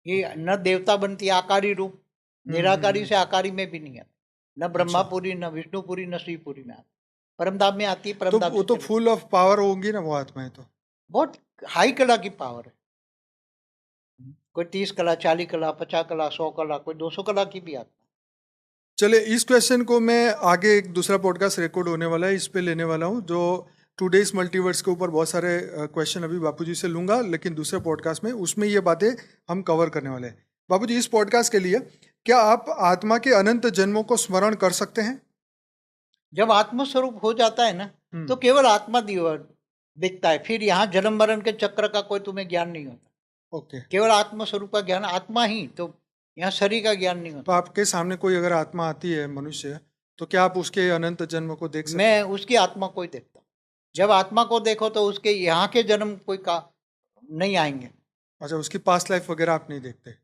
ये न देवता बनती, आकारी रूप, निराकारी से आकारी में भी नहीं आती, न ब्रह्मापुरी, न विष्णुपुरी, न श्रीपुरी में आती, परमधाम में आती है। परमधाम तो वो तो फुल ऑफ पावर होंगी ना वो आत्माएं, तो बहुत हाई कला की पावर है। कोई 30 कला, 40 कला, 50 कला, 100 कला, कोई 200 कला की भी आत्मा। चले, इस क्वेश्चन को मैं आगे एक दूसरा पॉडकास्ट रिकॉर्ड होने वाला है, इस पे लेने वाला हूँ, जो टुडेज मल्टीवर्स के ऊपर बहुत सारे क्वेश्चन अभी बापूजी से लूंगा, लेकिन दूसरे पॉडकास्ट में उसमें ये बातें हम कवर करने वाले हैं। बापूजी, इस पॉडकास्ट के लिए क्या आप आत्मा के अनंत जन्मों को स्मरण कर सकते हैं? जब आत्मस्वरूप हो जाता है ना, तो केवल आत्मा दिखता है, फिर यहाँ जन्म मरण के चक्र का कोई तुम्हें ज्ञान नहीं होता। ओके। केवल आत्मस्वरूप का ज्ञान, आत्मा ही, तो यहाँ शरीर का ज्ञान नहीं होता। तो आपके सामने कोई अगर आत्मा आती है मनुष्य, तो क्या आप उसके अनंत जन्म को देख सकते मैं उसकी आत्मा को ही देखता हूँ। जब आत्मा को देखो तो उसके यहाँ के जन्म कोई का नहीं आएंगे। अच्छा, उसकी पास्ट लाइफ वगैरह आप नहीं देखते?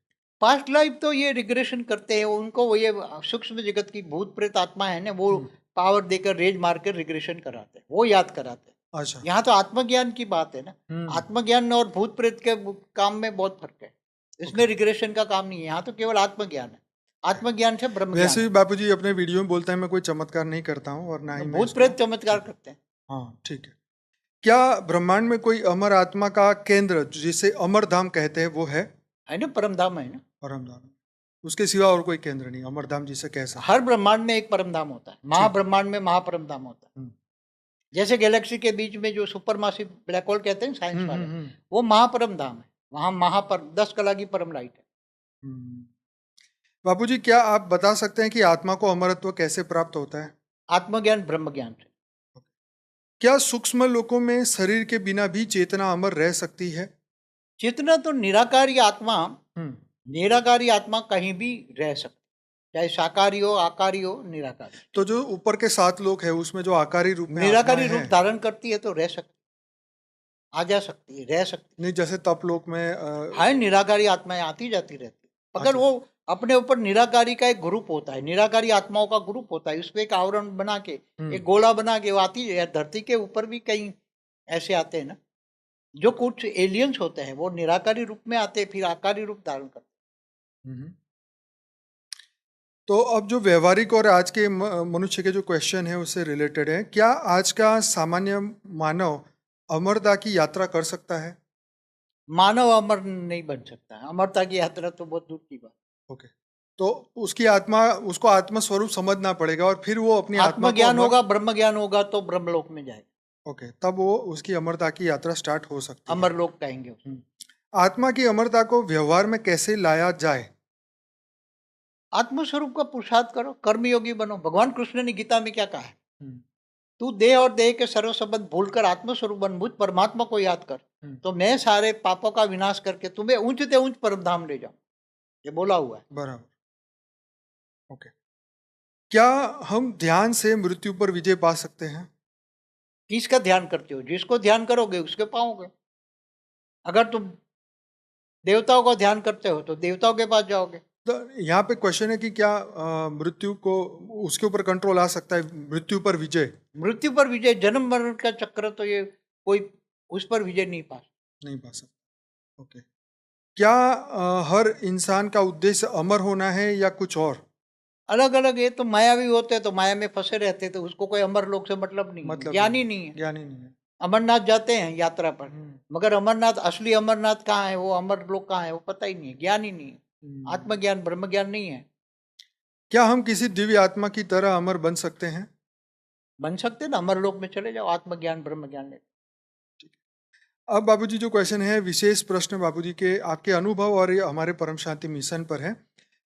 पास्ट लाइफ तो ये रिग्रेशन करते हैं, उनको वो ये सूक्ष्म जगत की भूत प्रेत आत्मा है ना, वो पावर देकर रेज मार कर रिग्रेशन कराते हैं, वो याद कराते हैं। अच्छा, यहाँ तो आत्मज्ञान की बात है ना। आत्मज्ञान और भूत प्रेत के काम में बहुत फर्क है। इसमें रिग्रेशन का काम नहीं है, यहाँ तो केवल आत्मज्ञान है। आत्मज्ञान से ब्रह्म ज्ञान। वैसे भी बापूजी अपने वीडियो में बोलते हैं मैं कोई चमत्कार नहीं करता हूँ, और ना ही मैं भूत प्रेत चमत्कार करते हैं। हाँ, ठीक है। क्या ब्रह्मांड में कोई अमर आत्मा का केंद्र जिसे अमर धाम कहते हैं वो है ना? परम धाम है ना, परम धाम। उसके सिवा और कोई केंद्र नहीं अमर धाम जिसे कह सकते? हर ब्रह्मांड में एक परम धाम होता है, महाब्रह्मांड में महापरम धाम होता है। जैसे गैलेक्सी के बीच में जो सुपरमासिव ब्लैक होल कहते हैं साइंस वाले, वो महापरम धाम है। वहां 10 कला की परम लाइट है। बापूजी, क्या आप बता सकते हैं कि आत्मा को अमरत्व कैसे प्राप्त होता है? आत्मज्ञान, ब्रह्म ज्ञान से। क्या सूक्ष्म लोकों में शरीर के बिना भी चेतना अमर रह सकती है? चेतना तो निराकारी आत्मा, निराकारी आत्मा कहीं भी रह सकती, चाहे साकारी हो, आकारी हो, निराकारी। तो जो ऊपर के 7 लोक है उसमें जो आकारी रूप में निराकारी रूप धारण करती है तो रह सकती, आ जा सकती है, रह सकती नहीं। जैसे तप लोक में है, निराकारी आत्माएं आती जाती रहती, अगर वो अपने ऊपर निराकारी का एक ग्रुप होता है, निराकारी आत्माओं का ग्रुप होता है, उसमें एक आवरण बना के, एक गोला बना के वो आती है। धरती के ऊपर भी कई ऐसे आते हैं ना, जो कुछ एलियंस होते हैं, वो निराकारी रूप में आते हैं, फिर आकारी रूप धारण करते हैं। तो अब जो व्यवहारिक और आज के मनुष्य के जो क्वेश्चन है उससे रिलेटेड है, क्या आज का सामान्य मानव अमरता की यात्रा कर सकता है? मानव अमर नहीं बन सकता है, अमरता की यात्रा तो बहुत दूर की बात। ओके। तो उसकी आत्मा, उसको आत्म स्वरूप समझना पड़ेगा और फिर वो अपनी आत्मा को आत्मज्ञान अमर। होगा, ब्रह्म ज्ञान होगा तो ब्रह्मलोक में जाएगा, ओके, तब वो उसकी अमरता की यात्रा स्टार्ट हो सकती है। अमरलोक कहेंगे उसको। आत्मा की अमरता को व्यवहार में कैसे लाया जाए? आत्मस्वरूप का पुरुषार्थ करो, कर्मयोगी बनो। भगवान कृष्ण ने गीता में क्या कहा है? हम्म, तू देह और देह के सर्व संबंध भूलकर आत्मस्वरूप बन, मुझ परमात्मा को याद कर, तो मैं सारे पापों का विनाश करके तुम्हें ऊंच से ऊंच परम धाम ले जाऊं। ये बोला हुआ है। बराबर। ओके। क्या हम ध्यान से मृत्यु पर विजय पा सकते हैं? किसका ध्यान करते हो? जिसको ध्यान करोगे उसके पाओगे। अगर तुम देवताओं का ध्यान करते हो तो देवताओं के पास जाओगे। तो यहाँ पे क्वेश्चन है कि क्या मृत्यु को, उसके ऊपर कंट्रोल आ सकता है, मृत्यु पर विजय? मृत्यु पर विजय, जन्म मरण का चक्र तो ये कोई उस पर विजय नहीं पा सकता। नहीं पा सकता। ओके। क्या हर इंसान का उद्देश्य अमर होना है या कुछ और? अलग अलग, ये तो मायावी होते हैं तो माया में फंसे रहते हैं, तो उसको कोई अमर लोक से मतलब नहीं है, मतलब ज्ञानी नहीं है। ज्ञानी नहीं है। अमरनाथ जाते हैं यात्रा पर, मगर अमरनाथ, असली अमरनाथ कहाँ है, वो अमर लोक कहाँ है, वो पता ही नहीं है, ज्ञान ही नहीं है। आत्मज्ञान, ब्रह्म ज्ञान नहीं है। क्या हम किसी दिव्य आत्मा की तरह अमर बन सकते हैं? बन सकते ना, अमर लोक में चले जाओ, आत्मज्ञान ब्रह्म ज्ञान ले। अब बाबूजी जो क्वेश्चन है, विशेष प्रश्न बाबूजी के आपके अनुभव और ये हमारे परम शांति मिशन पर है।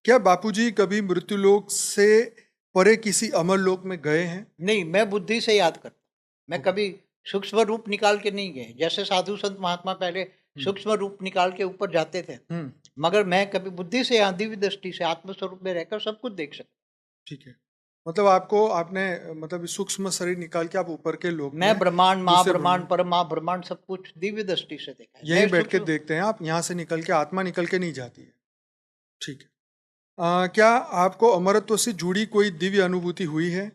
क्या बापूजी कभी मृत्यु लोक से परे किसी अमर लोक में गए हैं? नहीं, मैं बुद्धि से याद करता, मैं कभी सूक्ष्म रूप निकाल के नहीं गए। जैसे साधु संत महात्मा पहले सूक्ष्म रूप निकाल के ऊपर जाते थे, मगर मैं कभी बुद्धि से, यहाँ दिव्य दृष्टि से आत्मस्वरूप में रहकर सब कुछ देख सकता। ठीक है। मतलब आपको, आपने मतलब सूक्ष्म शरीर निकाल के आप ऊपर के लोक मैं में, ब्रह्मांड, दूसरे महाब्रह्मांड, परम महाब्रह्मांड सब कुछ दिव्य दृष्टि से देखा है। यहीं मैं बैठ के सूक्ष्म, देखते हैं आप, यहाँ से निकल के आत्मा निकल के नहीं जाती है। ठीक है। क्या आपको अमरत्व से जुड़ी कोई दिव्य अनुभूति हुई है?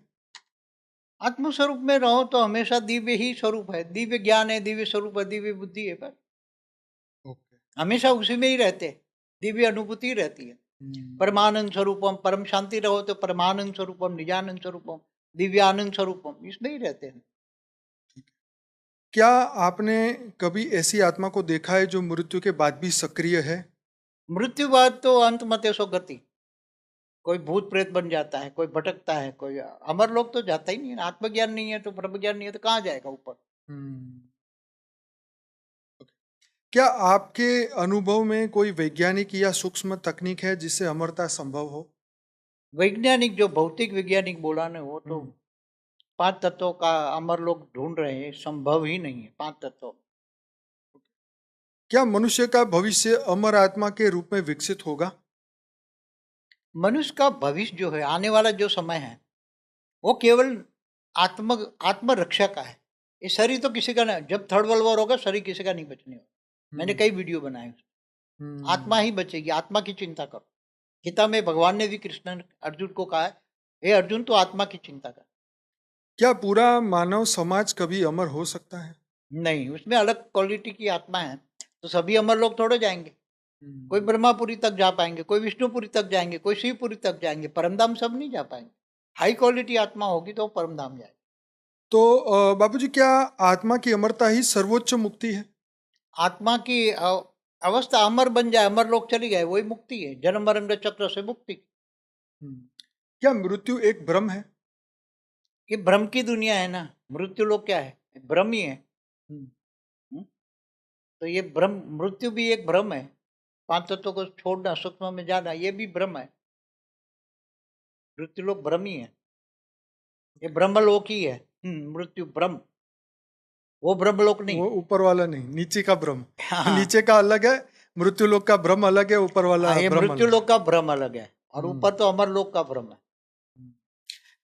आत्मस्वरूप में रहो तो हमेशा दिव्य ही स्वरूप है, दिव्य ज्ञान है, दिव्य स्वरूप है, दिव्य बुद्धि है, बस ओके। हमेशा उसी में ही रहते, दिव्य अनुभूति रहती है। परमानंद स्वरूपम, परम शांति रहो तो परमानंद स्वरूपम, निजानंद स्वरूपम, दिव्यानंद स्वरूपम, इसमें ही रहते हैं। क्या आपने कभी ऐसी आत्मा को देखा है जो मृत्यु के बाद भी सक्रिय है? मृत्यु बाद तो अंत मते सो गति, कोई भूत प्रेत बन जाता है, कोई भटकता है, कोई अमर लोग तो जाता ही नहीं है। आत्मज्ञान नहीं है तो, ब्रह्म ज्ञान नहीं है तो कहाँ जाएगा ऊपर? क्या आपके अनुभव में कोई वैज्ञानिक या सूक्ष्म तकनीक है जिससे अमरता संभव हो? वैज्ञानिक, जो भौतिक वैज्ञानिक बोला ने, वो तो 5 तत्वों का अमर लोग ढूंढ रहे हैं, संभव ही नहीं है 5 तत्वों। क्या मनुष्य का भविष्य अमर आत्मा के रूप में विकसित होगा? मनुष्य का भविष्य जो है, आने वाला जो समय है, वो केवल आत्मरक्षा का है। ये शरीर तो किसी का नहीं, जब थर्ड वर्ल्ड वॉर होगा शरीर किसी का नहीं बचने होगा। मैंने कई वीडियो बनाए, आत्मा ही बचेगी, आत्मा की चिंता करो। गीता में भगवान ने भी कृष्ण अर्जुन को कहा है, हे अर्जुन तो आत्मा की चिंता कर। क्या पूरा मानव समाज कभी अमर हो सकता है? नहीं, उसमें अलग क्वालिटी की आत्मा है, तो सभी अमर लोग थोड़े जाएंगे। कोई ब्रह्मापुरी तक जा पाएंगे, कोई विष्णुपुरी तक जाएंगे, कोई शिवपुरी तक जाएंगे, परमधाम सब नहीं जा पाएंगे। हाई क्वालिटी आत्मा होगी तो परमधाम जाएगी। तो बापूजी, क्या आत्मा की अमरता ही सर्वोच्च मुक्ति है? आत्मा की अवस्था अमर बन जाए, अमर लोग चली गए, वही मुक्ति है, जन्म मरण चक्र से मुक्ति। क्या मृत्यु एक भ्रम है? ये भ्रम की दुनिया है ना, मृत्यु लोग क्या है, भ्रम ही है। तो ये भ्रम, मृत्यु भी एक भ्रम है। 5 तत्वों को छोड़ना, सूक्ष्म में जाना, ये भी भ्रम है। मृत्यु लोग भ्रम ही है, ये ब्रह्मलोक ही है। मृत्यु भ्रम, वो ब्रह्मलोक नहीं, वो ऊपर वाला नहीं, नीचे का भ्रम। हाँ। नीचे का अलग है, मृत्यु लोक का भ्रम अलग है, ऊपर वाला ये भ्रम मृत्यु अलग लोक का भ्रम अलग है, और ऊपर तो अमर लोक का भ्रम है।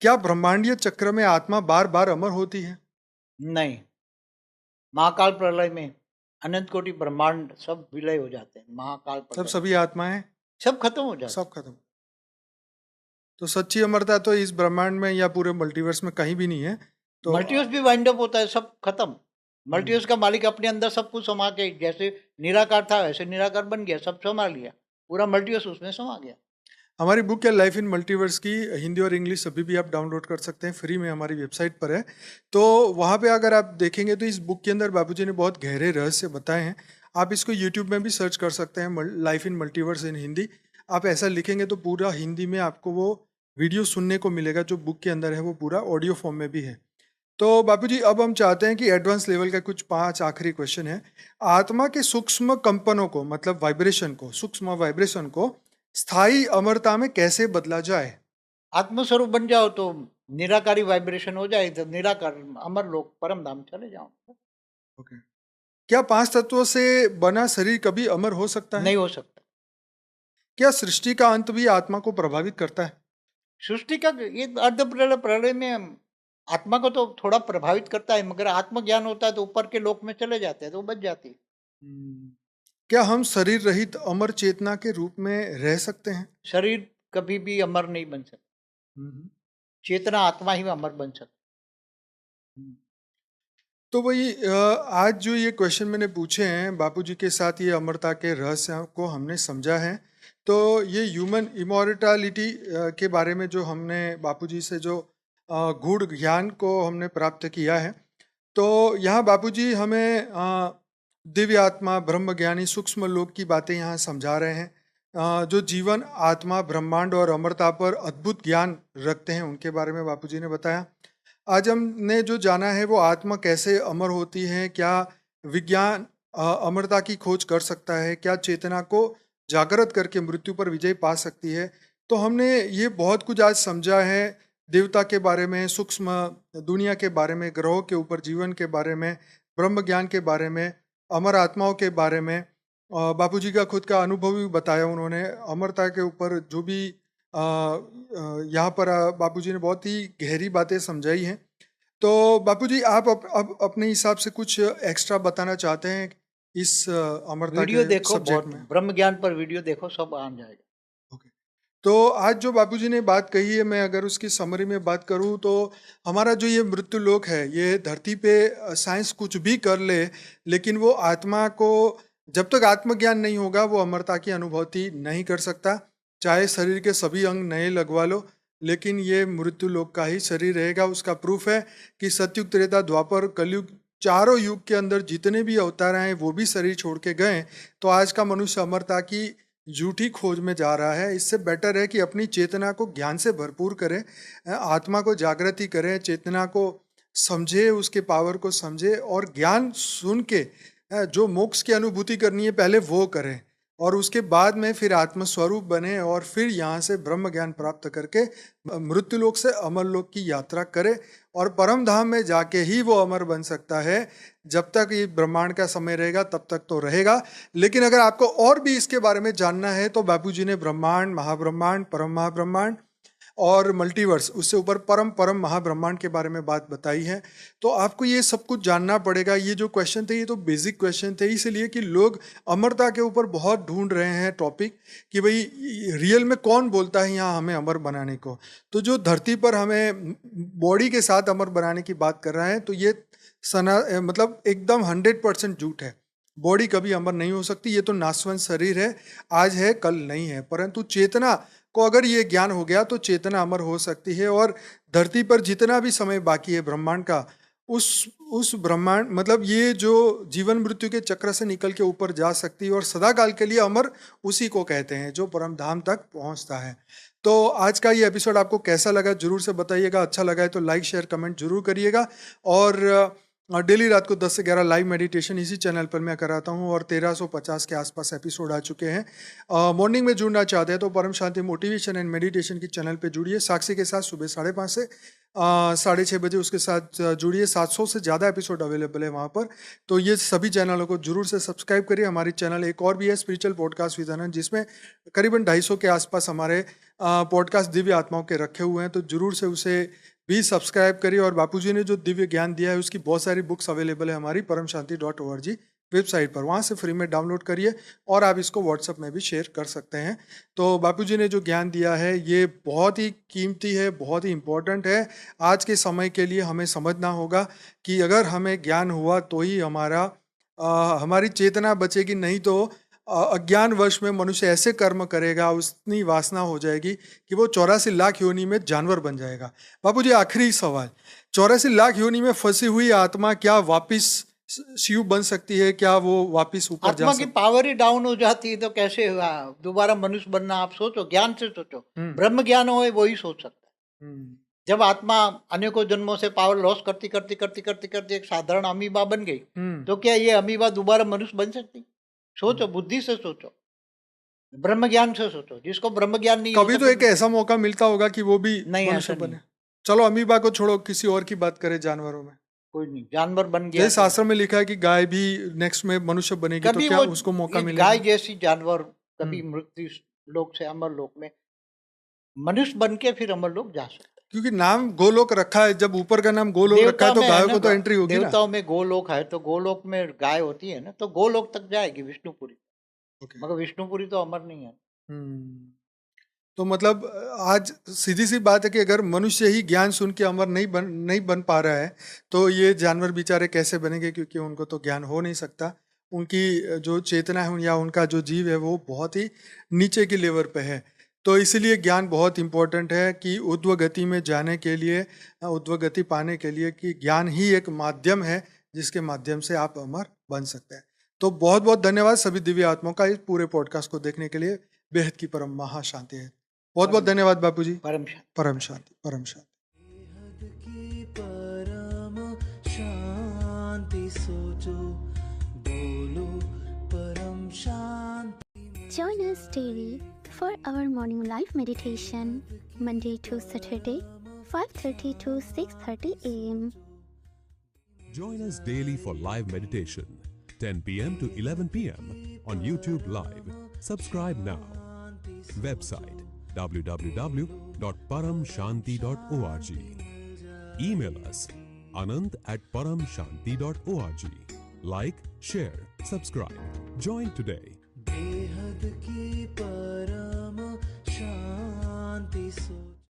क्या ब्रह्मांडीय चक्र में आत्मा बार बार अमर होती है? नहीं, महाकाल प्रलय में अनंत कोटि ब्रह्मांड सब विलय हो जाते हैं। महाकाल सब प्रलय सभी आत्माएं सब खत्म हो जाते हैं। सब खत्म। तो सच्ची अमरता तो इस ब्रह्मांड में या पूरे मल्टीवर्स में कहीं भी नहीं है। तो मल्टीवर्स भी वाइंड अप होता है, सब खत्म। मल्टीवर्स का मालिक अपने अंदर सब कुछ समा के, जैसे निराकार था वैसे निराकार बन गया, सब समा लिया, पूरा मल्टीवर्स उसमें समा गया। हमारी बुक है लाइफ इन मल्टीवर्स की हिंदी और इंग्लिश अभी भी आप डाउनलोड कर सकते हैं, फ्री में हमारी वेबसाइट पर है। तो वहाँ पे अगर आप देखेंगे तो इस बुक के अंदर बापूजी ने बहुत गहरे रहस्य बताए हैं। आप इसको यूट्यूब में भी सर्च कर सकते हैं, लाइफ इन मल्टीवर्स इन हिंदी। आप ऐसा लिखेंगे तो पूरा हिंदी में आपको वो वीडियो सुनने को मिलेगा, जो बुक के अंदर है वो पूरा ऑडियो फॉर्म में भी है। तो बापूजी अब हम चाहते हैं कि एडवांस लेवल का कुछ 5 आखिरी क्वेश्चन है। आत्मा के सूक्ष्म कंपनों को, मतलब वाइब्रेशन को, सूक्ष्म वाइब्रेशन को स्थायी अमरता में कैसे बदला जाए? आत्मस्वरूप बन जाओ तो निराकारी वाइब्रेशन हो जाए, तो निराकार अमर लोक परम धाम चले जाओ। ओके। क्या 5 तत्वों से बना शरीर कभी अमर हो सकता है? नहीं हो सकता। क्या सृष्टि का अंत भी आत्मा को प्रभावित करता है? सृष्टि का ये अर्ध प्रलय प्रलय में आत्मा को तो थोड़ा प्रभावित करता है, मगर आत्मज्ञान होता है तो ऊपर के लोक में चले जाते हैं, तो वो बच जाती है। हम्म। क्या हम शरीर रहित अमर चेतना के रूप में रह सकते हैं? शरीर कभी भी अमर नहीं बन सकता, हम्म। चेतना आत्मा ही अमर बन सकती। हम्म। तो वही आज जो ये क्वेश्चन मैंने पूछे हैं बापूजी के साथ, ये अमरता के रहस्य को हमने समझा है। तो ये ह्यूमन इमॉर्टैलिटी के बारे में जो हमने बापूजी से जो गूढ़ ज्ञान को हमने प्राप्त किया है, तो यहाँ बापूजी हमें दिव्य आत्मा, ब्रह्म ज्ञानी, सूक्ष्म लोक की बातें यहाँ समझा रहे हैं। जो जीवन, आत्मा, ब्रह्मांड और अमरता पर अद्भुत ज्ञान रखते हैं, उनके बारे में बापूजी ने बताया। आज हमने जो जाना है वो आत्मा कैसे अमर होती है, क्या विज्ञान अमरता की खोज कर सकता है, क्या चेतना को जागृत करके मृत्यु पर विजय पा सकती है। तो हमने ये बहुत कुछ आज समझा है, देवता के बारे में, सूक्ष्म दुनिया के बारे में, ग्रहों के ऊपर जीवन के बारे में, ब्रह्म ज्ञान के बारे में, अमर आत्माओं के बारे में। बापूजी का खुद का अनुभव भी बताया उन्होंने, अमरता के ऊपर जो भी यहाँ पर बापूजी ने बहुत ही गहरी बातें समझाई हैं। तो बापूजी आप अब अपने हिसाब से कुछ एक्स्ट्रा बताना चाहते हैं इस अमरता वीडियो के देखो, सब्जेक्ट बहुत में? ब्रह्म ज्ञान पर वीडियो देखो, सब आ जाएगा। ओके। तो आज जो बापूजी ने बात कही है, मैं अगर उसकी समरी में बात करूं तो हमारा जो ये मृत्यु लोक है, ये धरती पे साइंस कुछ भी कर ले, लेकिन वो आत्मा को, जब तक आत्मज्ञान नहीं होगा, वो अमरता की अनुभूति नहीं कर सकता। चाहे शरीर के सभी अंग नए लगवा लो, लेकिन ये मृत्यु लोक का ही शरीर रहेगा। उसका प्रूफ है कि सतयुग, त्रेता, द्वापर, कलयुग, चारों युग के अंदर जितने भी अवतार आए वो भी शरीर छोड़ के गए। तो आज का मनुष्य अमरता की झूठी खोज में जा रहा है। इससे बेटर है कि अपनी चेतना को ज्ञान से भरपूर करें, आत्मा को जागृति करें, चेतना को समझे, उसके पावर को समझे, और ज्ञान सुन के जो मोक्ष की अनुभूति करनी है पहले वो करें, और उसके बाद में फिर आत्मस्वरूप बने, और फिर यहाँ से ब्रह्म ज्ञान प्राप्त करके मृत्यु लोक से अमर लोक की यात्रा करे, और परम धाम में जाके ही वो अमर बन सकता है। जब तक ये ब्रह्मांड का समय रहेगा तब तक तो रहेगा। लेकिन अगर आपको और भी इसके बारे में जानना है तो बापूजी ने ब्रह्मांड, महाब्रह्मांड, परम महाब्रह्मांड और मल्टीवर्स, उससे ऊपर परम परम महाब्रह्मांड के बारे में बात बताई है। तो आपको ये सब कुछ जानना पड़ेगा। ये जो क्वेश्चन थे ये तो बेसिक क्वेश्चन थे, इसलिए कि लोग अमरता के ऊपर बहुत ढूंढ रहे हैं टॉपिक, कि भाई रियल में कौन बोलता है यहाँ हमें अमर बनाने को। तो जो धरती पर हमें बॉडी के साथ अमर बनाने की बात कर रहे हैं, तो ये मतलब एकदम 100% झूठ है। बॉडी कभी अमर नहीं हो सकती, ये तो नाशवंत शरीर है, आज है कल नहीं है। परंतु चेतना को अगर ये ज्ञान हो गया तो चेतना अमर हो सकती है, और धरती पर जितना भी समय बाकी है ब्रह्मांड का, उस ब्रह्मांड, मतलब ये जो जीवन मृत्यु के चक्र से निकल के ऊपर जा सकती है, और सदा काल के लिए अमर उसी को कहते हैं जो परम धाम तक पहुंचता है। तो आज का ये एपिसोड आपको कैसा लगा जरूर से बताइएगा। अच्छा लगा है तो लाइक, शेयर, कमेंट जरूर करिएगा। और डेली रात को 10 से 11 लाइव मेडिटेशन इसी चैनल पर मैं कराता हूँ, और 1350 के आसपास एपिसोड आ चुके हैं। मॉर्निंग में जुड़ना चाहते हैं तो परम शांति मोटिवेशन एंड मेडिटेशन की चैनल पे जुड़िए, साक्षी के साथ सुबह 5:30 से 6:30 बजे उसके साथ जुड़िए। 700 से ज़्यादा एपिसोड अवेलेबल है वहाँ पर। तो ये सभी चैनलों को जरूर से सब्सक्राइब करिए। हमारी चैनल एक और भी है, स्पिरिचुअल पॉडकास्ट विद आनंद, जिसमें करीबन 250 के आसपास हमारे पॉडकास्ट दिव्य आत्माओं के रखे हुए हैं। तो जरूर से उसे भी सब्सक्राइब करिए। और बापूजी ने जो दिव्य ज्ञान दिया है उसकी बहुत सारी बुक्स अवेलेबल है हमारी paramshanti.org वेबसाइट पर, वहाँ से फ्री में डाउनलोड करिए, और आप इसको व्हाट्सएप में भी शेयर कर सकते हैं। तो बापूजी ने जो ज्ञान दिया है ये बहुत ही कीमती है, बहुत ही इम्पोर्टेंट है। आज के समय के लिए हमें समझना होगा कि अगर हमें ज्ञान हुआ तो ही हमारी चेतना बचेगी, नहीं तो अज्ञानवश में मनुष्य ऐसे कर्म करेगा, उतनी वासना हो जाएगी कि वो 84 लाख योनि में जानवर बन जाएगा। बापूजी, आखिरी सवाल, 84 लाख योनि में फंसी हुई आत्मा क्या वापिस शिव बन सकती है? क्या वो वापिस ऊपर जा आत्मा की पावर ही डाउन हो जाती है तो कैसे दोबारा मनुष्य बनना? आप सोचो, ज्ञान से सोचो, ब्रह्म ज्ञान हो वही सोच सकता है। जब आत्मा अनेकों जन्मों से पावर लॉस करती करती करती करती करती एक साधारण अमीबा बन गई, तो क्या ये अमीबा दोबारा मनुष्य बन सकती? सोचो, बुद्धि से सोचो, ब्रह्म ज्ञान से सोचो। जिसको ब्रह्म ज्ञान नहीं, कभी तो एक ऐसा मौका मिलता होगा कि वो भी नहीं, मनुष्य बने। चलो अमीबा को छोड़ो, किसी और की बात करें, जानवरों में कोई नहीं, जानवर बन गया। जैसे शास्त्र में लिखा है कि गाय भी नेक्स्ट में मनुष्य बनेगी, तो क्या उसको मौका मिलेगा? गाय जैसी जानवर कभी मृत्यु लोक से अमर लोक में मनुष्य बन के फिर अमर लोक जा सकते, क्योंकि नाम गोलोक रखा है, जब ऊपर का नाम गोलोक रखा है तो गायों को तो एंट्री होगी ना। देवताओं में गोलोक है तो गोलोक में गाय होती है ना, तो गोलोक तक जाएगी विष्णुपुरी। मगर विष्णुपुरी तो अमर नहीं है। तो मतलब आज सीधी सी बात है कि अगर मनुष्य ही ज्ञान सुन के अमर नहीं बन पा रहा है, तो ये जानवर बेचारे कैसे बनेंगे? क्योंकि उनको तो ज्ञान हो नहीं सकता। उनकी जो चेतना है या उनका जो जीव है वो बहुत ही नीचे की लेवल पे है। तो इसलिए ज्ञान बहुत इंपॉर्टेंट है कि ऊर्ध्व गति में जाने के लिए, ऊर्ध्व गति पाने के लिए, कि ज्ञान ही एक माध्यम है जिसके माध्यम से आप अमर बन सकते हैं। तो बहुत बहुत धन्यवाद सभी दिव्य आत्माओं का इस पूरे पॉडकास्ट को देखने के लिए। बेहद की परम महाशांति है। बहुत बहुत धन्यवाद बापूजी। परम शांति, परम शांति, परम शांति। Join us daily for our morning live meditation, Monday to Saturday, 5:30 to 6:30 a.m. Join us daily for live meditation, 10 p.m. to 11 p.m. on YouTube Live. Subscribe now. Website www.paramshanti.org. Email us anant@paramshanti.org. Like, share, subscribe. Join today. बेहद की परम शांति।